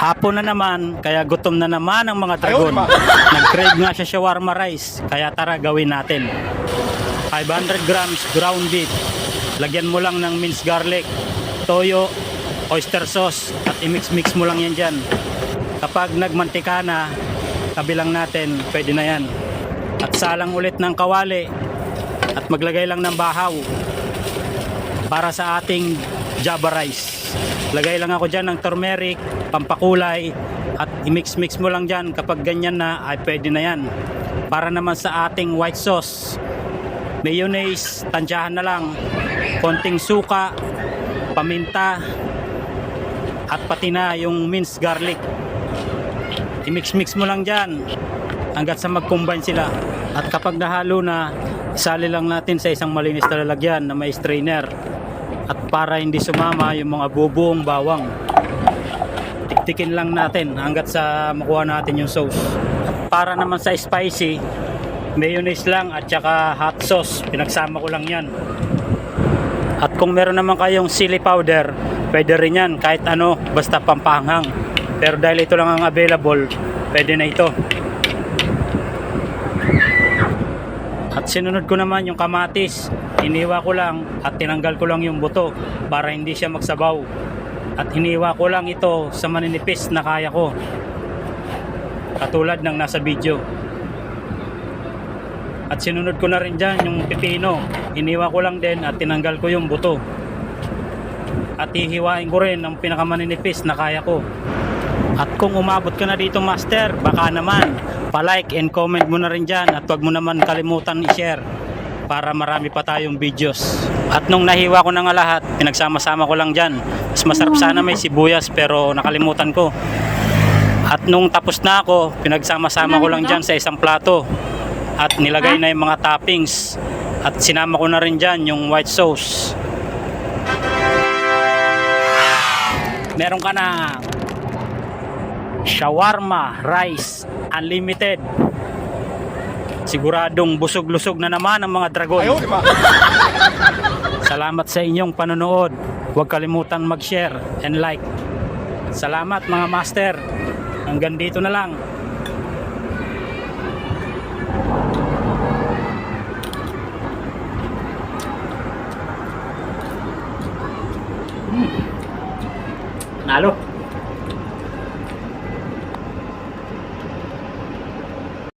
Hapon na naman, kaya gutom na naman ang mga dragon. Nag-crave nga siya shawarma rice, kaya tara gawin natin. 500 grams ground beef. Lagyan mo lang ng minced garlic, toyo, oyster sauce at i-mix-mix mo lang yan dyan. Kapag nagmantika na, kabilang natin, pwede na yan. At salang ulit ng kawali at maglagay lang ng bahaw para sa ating java rice. Lagay lang ako dyan ng turmeric, pampakulay at i-mix-mix mo lang dyan. Kapag ganyan na ay pwede na yan. Para naman sa ating white sauce, mayonnaise, tansyahan na lang, konting suka, paminta at pati na yung minced garlic. I-mix-mix mo lang dyan hanggat sa mag-combine sila. At kapag nahalo na, isali lang natin sa isang malinis na lalagyan na may strainer. At para hindi sumama yung mga bubuong bawang, tiktikin lang natin hanggat sa makuha natin yung sauce. At para naman sa spicy, mayonnaise lang at saka hot sauce, pinagsama ko lang yan. At kung meron naman kayong chili powder, pwede rin yan, kahit ano, basta pampanghang. Pero dahil ito lang ang available, pwede na ito. At sinunod ko naman yung kamatis, hiniwa ko lang at tinanggal ko lang yung buto para hindi siya magsabaw. At hiniwa ko lang ito sa maninipis na kaya ko, katulad ng nasa video. At sinunod ko na rin dyan yung pipino, hiniwa ko lang din at tinanggal ko yung buto. At hihiwain ko rin ang pinakamaninipis na kaya ko. At kung umabot ka na dito master, baka naman pa-like and comment mo na rin dyan. At wag mo naman kalimutan i-share para marami pa tayong videos. At nung nahiwa ko na nga lahat, pinagsama-sama ko lang dyan. Mas masarap sana may sibuyas pero nakalimutan ko. At nung tapos na ako, pinagsama-sama ko lang dyan sa isang plato. At nilagay na yung mga toppings. At sinama ko na rin dyan yung white sauce. Meron ka na shawarma rice unlimited. Siguradong busog-lusog na naman ang mga dragon. Salamat sa inyong panonood. Huwag kalimutan mag-share and like. Salamat mga master. Hanggang dito na lang. Nalo.